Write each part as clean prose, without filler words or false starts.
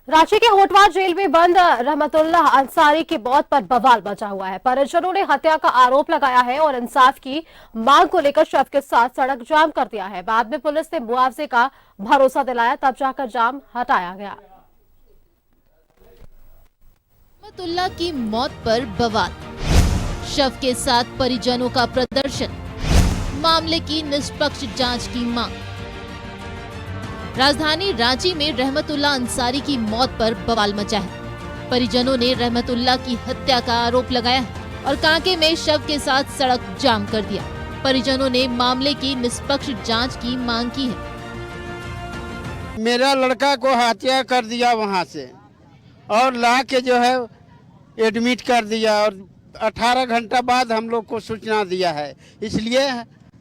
रांची के होटवा जेल में बंद रहमतुल्लाह अंसारी की मौत पर बवाल मचा हुआ है। परिजनों ने हत्या का आरोप लगाया है और इंसाफ की मांग को लेकर शव के साथ सड़क जाम कर दिया है। बाद में पुलिस ने मुआवजे का भरोसा दिलाया, तब जाकर जाम हटाया गया। रहमतुल्लाह की मौत पर बवाल, शव के साथ परिजनों का प्रदर्शन, मामले की निष्पक्ष जांच की मांग। राजधानी रांची में रहमतुल्लाह अंसारी की मौत पर बवाल मचा है। परिजनों ने रहमतुल्लाह की हत्या का आरोप लगाया है और कांके में शव के साथ सड़क जाम कर दिया। परिजनों ने मामले की निष्पक्ष जांच की मांग की है। मेरा लड़का को हत्या कर दिया वहां से और ला के जो है एडमिट कर दिया और 18 घंटा बाद हम लोग को सूचना दिया है। इसलिए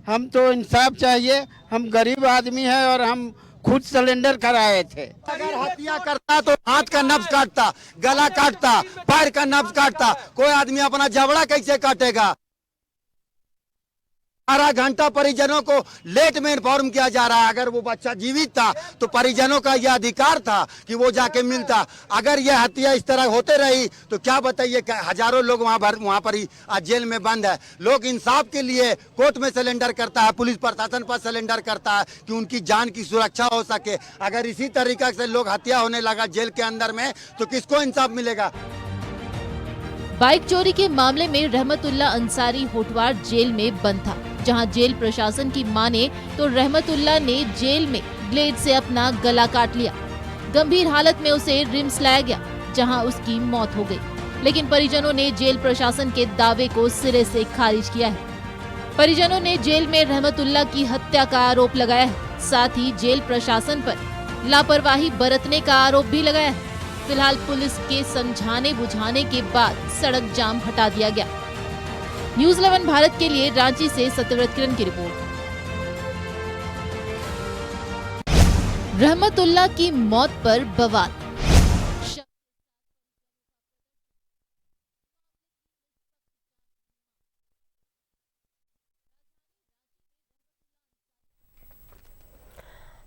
हम तो इंसाफ चाहिए। हम गरीब आदमी है और हम खुद सिलेंडर कराए थे। अगर हत्या करता तो हाथ का नब्ज काटता, गला काटता, पैर का नब्ज काटता। कोई आदमी अपना जबड़ा कैसे काटेगा? 12 घंटा परिजनों को लेट में इन्फॉर्म किया जा रहा है। अगर वो बच्चा जीवित था तो परिजनों का यह अधिकार था कि वो जाके मिलता। अगर यह हत्या इस तरह होते रही तो क्या बताइए, हजारों लोग वहाँ पर ही आज जेल में बंद है। लोग इंसाफ के लिए कोर्ट में सिलेंडर करता है, पुलिस प्रशासन पर सिलेंडर करता है कि उनकी जान की सुरक्षा हो सके। अगर इसी तरीके से लोग हत्या होने लगा जेल के अंदर में तो किसको इंसाफ मिलेगा? बाइक चोरी के मामले में रहमतुल्लाह अंसारी होटवार जेल में बंद था। जहां जेल प्रशासन की माने तो रहमतुल्लाह ने जेल में ब्लेड से अपना गला काट लिया। गंभीर हालत में उसे रिम्स लाया गया, जहां उसकी मौत हो गई। लेकिन परिजनों ने जेल प्रशासन के दावे को सिरे से खारिज किया है। परिजनों ने जेल में रहमतुल्लाह की हत्या का आरोप लगाया है। साथ ही जेल प्रशासन पर लापरवाही बरतने का आरोप भी लगाया है। फिलहाल पुलिस के समझाने बुझाने के बाद सड़क जाम हटा दिया गया। न्यूज़ 11 भारत के लिए रांची से सत्यव्रत किरण की रिपोर्ट। रहमतुल्लाह की मौत पर बवाल,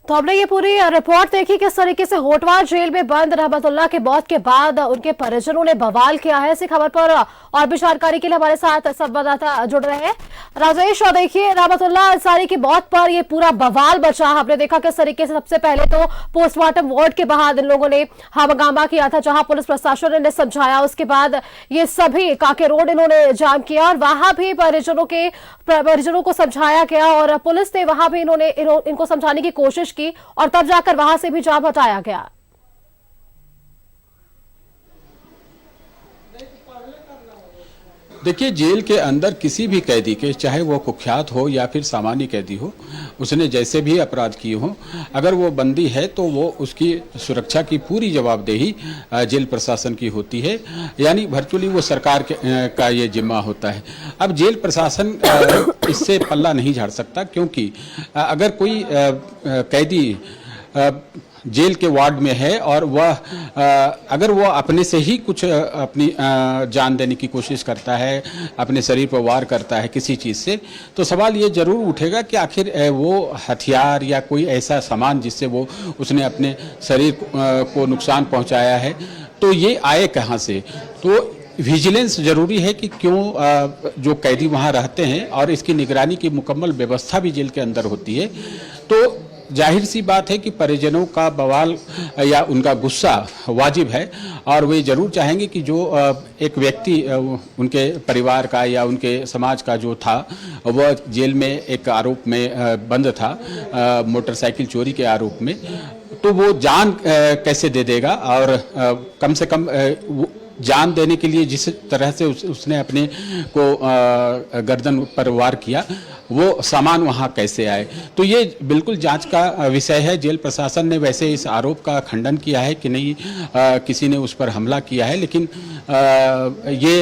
तो हमने ये पूरी रिपोर्ट देखी किस तरीके से होटवा जेल में बंद रहमतुल्लाह की मौत के बाद उनके परिजनों ने बवाल किया है। इसी खबर पर और भी जानकारी के लिए हमारे साथ संवाददाता जुड़ रहे हैं राजेश। और देखिए, रहमतुल्लाह अंसारी की मौत पर ये पूरा बवाल बचा। हमने देखा किस तरीके से सबसे पहले तो पोस्टमार्टम वार्ड के बाहर इन लोगों ने हंगामा किया था, जहां पुलिस प्रशासन ने समझाया। उसके बाद ये सभी काके रोड इन्होंने जाम किया और वहां भी परिजनों को समझाया गया और पुलिस ने वहां भी इनको समझाने की कोशिश की और तब जाकर वहां से भी जाम हटाया गया। देखिए, जेल के अंदर किसी भी कैदी के, चाहे वो कुख्यात हो या फिर सामान्य कैदी हो, उसने जैसे भी अपराध किए हो, अगर वो बंदी है तो वो उसकी सुरक्षा की पूरी जवाबदेही जेल प्रशासन की होती है। यानी वर्चुअली वो सरकार का ये जिम्मा होता है। अब जेल प्रशासन इससे पल्ला नहीं झाड़ सकता, क्योंकि अगर कोई कैदी जेल के वार्ड में है और वह अगर वो अपने से ही कुछ अपनी जान देने की कोशिश करता है, अपने शरीर पर वार करता है किसी चीज़ से, तो सवाल ये जरूर उठेगा कि आखिर वो हथियार या कोई ऐसा सामान जिससे वो उसने अपने शरीर को नुकसान पहुंचाया है, तो ये आए कहाँ से। तो विजिलेंस जरूरी है कि क्यों जो कैदी वहाँ रहते हैं और इसकी निगरानी की मुकम्मल व्यवस्था भी जेल के अंदर होती है। तो जाहिर सी बात है कि परिजनों का बवाल या उनका गुस्सा वाजिब है और वे जरूर चाहेंगे कि जो एक व्यक्ति उनके परिवार का या उनके समाज का जो था, वह जेल में एक आरोप में बंद था, मोटरसाइकिल चोरी के आरोप में, तो वो जान कैसे दे देगा। और कम से कम जान देने के लिए जिस तरह से उसने अपने को गर्दन पर वार किया, वो सामान वहाँ कैसे आए। तो ये बिल्कुल जांच का विषय है। जेल प्रशासन ने वैसे इस आरोप का खंडन किया है कि नहीं किसी ने उस पर हमला किया है, लेकिन ये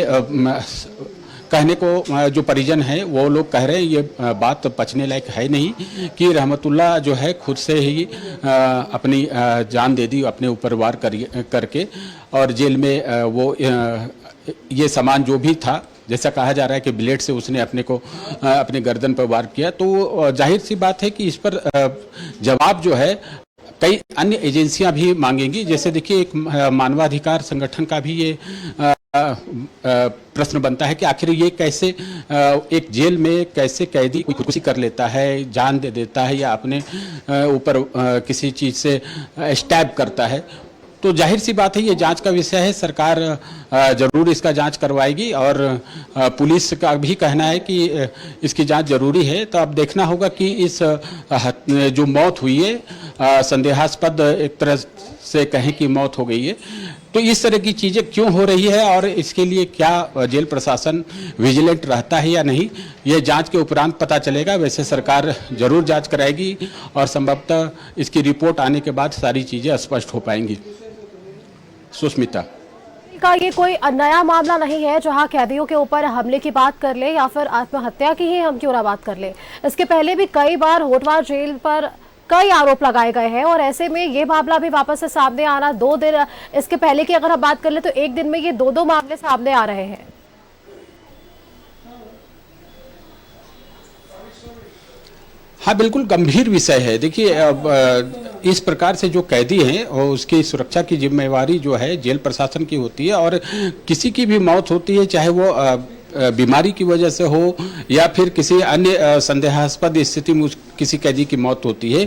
कहने को जो परिजन है वो लोग कह रहे हैं, ये बात पचने लायक है नहीं कि रहमतुल्लाह जो है खुद से ही अपनी जान दे दी अपने ऊपर वार करके, और जेल में वो ये सामान जो भी था, जैसा कहा जा रहा है कि ब्लेड से उसने अपने गर्दन पर वार किया, तो जाहिर सी बात है कि इस पर जवाब जो है कई अन्य एजेंसियां भी मांगेंगी। जैसे देखिए, एक मानवाधिकार संगठन का भी ये प्रश्न बनता है कि आखिर ये कैसे एक जेल में कैसे कैदी खुदकुशी कर लेता है, जान दे देता है या अपने ऊपर किसी चीज़ से स्टैब करता है। तो जाहिर सी बात है, ये जांच का विषय है। सरकार जरूर इसका जांच करवाएगी और पुलिस का भी कहना है कि इसकी जांच जरूरी है। तो अब देखना होगा कि इस जो मौत हुई है, संदेहास्पद एक तरह से कहें कि मौत हो गई है, तो इस तरह की चीज़ें क्यों हो रही है और इसके लिए क्या जेल प्रशासन विजिलेंट रहता है या नहीं, ये जांच के उपरांत पता चलेगा। वैसे सरकार जरूर जांच कराएगी और संभवतः इसकी रिपोर्ट आने के बाद सारी चीज़ें स्पष्ट हो पाएंगी। सुष्मिता का ये कोई नया मामला नहीं है जहां कैदियों के ऊपर हमले की बात कर ले या फिर आत्महत्या की ही हम क्यों ना बात कर ले। इसके पहले भी कई बार होटवार जेल पर कई आरोप लगाए गए हैं और ऐसे में ये मामला भी वापस से सामने आना, 2 दिन इसके पहले की अगर हम बात कर ले तो एक दिन में ये 2 मामले सामने आ रहे हैं। हाँ, बिल्कुल गंभीर विषय है। देखिए, अब इस प्रकार से जो कैदी हैं और उसकी सुरक्षा की जिम्मेवारी जो है जेल प्रशासन की होती है और किसी की भी मौत होती है, चाहे वो बीमारी की वजह से हो या फिर किसी अन्य संदेहास्पद स्थिति में किसी कैदी की मौत होती है,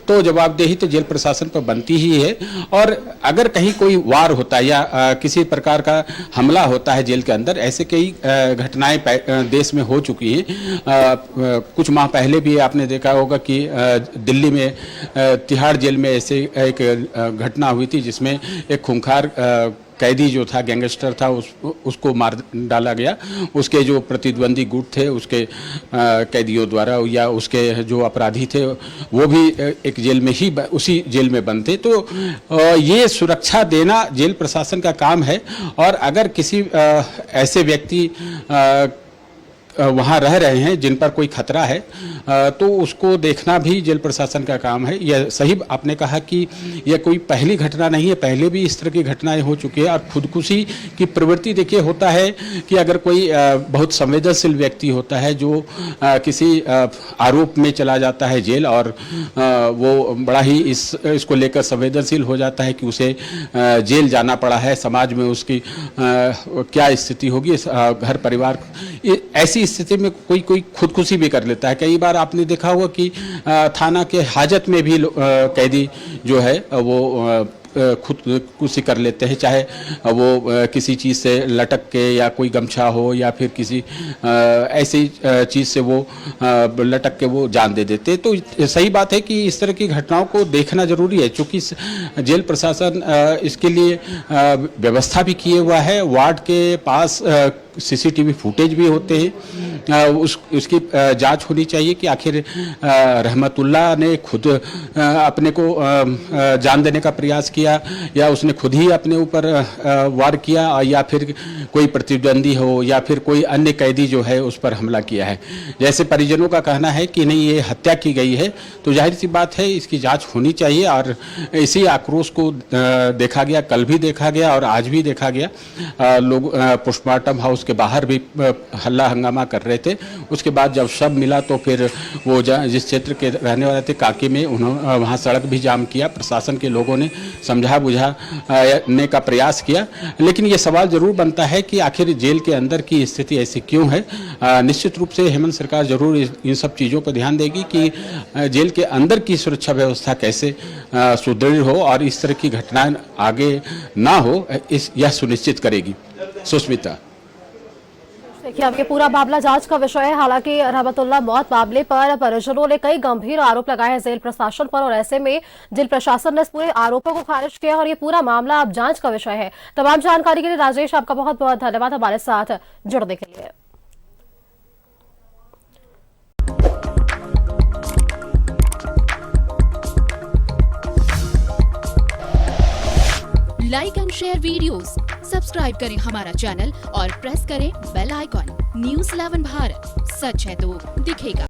तो जवाबदेही तो जेल प्रशासन पर बनती ही है। और अगर कहीं कोई वार होता है या किसी प्रकार का हमला होता है जेल के अंदर, ऐसे कई घटनाएं देश में हो चुकी हैं। कुछ माह पहले भी आपने देखा होगा कि दिल्ली में तिहाड़ जेल में ऐसे एक घटना हुई थी जिसमें एक खूंखार कैदी जो था, गैंगस्टर था, उसको मार डाला गया। उसके जो प्रतिद्वंदी गुट थे उसके कैदियों द्वारा, या उसके जो अपराधी थे वो भी एक जेल में ही, उसी जेल में बंद थे। तो ये सुरक्षा देना जेल प्रशासन का काम है और अगर किसी ऐसे व्यक्ति वहाँ रह रहे हैं जिन पर कोई खतरा है, तो उसको देखना भी जेल प्रशासन का काम है। यह सही आपने कहा कि यह कोई पहली घटना नहीं है, पहले भी इस तरह की घटनाएं हो चुकी है। और खुदकुशी की प्रवृत्ति देखिए, होता है कि अगर कोई बहुत संवेदनशील व्यक्ति होता है जो किसी आरोप में चला जाता है जेल और वो बड़ा ही इसको लेकर संवेदनशील हो जाता है कि उसे जेल जाना पड़ा है, समाज में उसकी क्या स्थिति होगी, घर परिवार, ऐसी स्थिति में कोई खुदकुशी भी कर लेता है। कई बार आपने देखा होगा कि थाना के हाजत में भी कैदी जो है वो खुदकुशी कर लेते हैं, चाहे वो किसी चीज़ से लटक के या कोई गमछा हो या फिर किसी ऐसी चीज़ से वो लटक के वो जान दे देते। तो सही बात है कि इस तरह की घटनाओं को देखना जरूरी है, क्योंकि जेल प्रशासन इसके लिए व्यवस्था भी किए हुआ है। वार्ड के पास सीसीटीवी फुटेज भी होते हैं, उसकी जांच होनी चाहिए कि आखिर रहमतुल्लाह ने खुद अपने को जान देने का प्रयास किया या उसने खुद ही अपने ऊपर वार किया, या फिर कोई प्रतिद्वंदी हो या फिर कोई अन्य कैदी जो है उस पर हमला किया है। जैसे परिजनों का कहना है कि नहीं, ये हत्या की गई है, तो जाहिर सी बात है इसकी जांच होनी चाहिए। और इसी आक्रोश को देखा गया, कल भी देखा गया और आज भी देखा गया। लोग पोस्टमार्टम हाउस के बाहर भी हल्ला हंगामा कर रहे थे। उसके बाद जब शव मिला तो फिर वो जिस क्षेत्र के रहने वाले थे काकी में, उन्होंने वहाँ सड़क भी जाम किया। प्रशासन के लोगों ने समझा बुझाने का प्रयास किया, लेकिन ये सवाल जरूर बनता है कि आखिर जेल के अंदर की स्थिति ऐसी क्यों है। निश्चित रूप से हेमंत सरकार जरूर इन सब चीज़ों पर ध्यान देगी कि जेल के अंदर की सुरक्षा व्यवस्था कैसे सुदृढ़ हो और इस तरह की घटनाएं आगे ना हो, यह सुनिश्चित करेगी। सुष्मिता, देखिए, अब ये पूरा मामला जांच का विषय है। हालांकि रहमतुल्लाह मौत मामले पर परिजनों ने कई गंभीर आरोप लगाए हैं जेल प्रशासन पर और ऐसे में जेल प्रशासन ने इस पूरे आरोपों को खारिज किया और ये पूरा मामला अब जांच का विषय है। तमाम जानकारी के लिए राजेश, आपका बहुत बहुत धन्यवाद हमारे साथ जुड़ने के लिए। Like and share videos, subscribe करें हमारा चैनल और प्रेस करें बेल आइकॉन। न्यूज़ 11 भारत, सच है तो दिखेगा।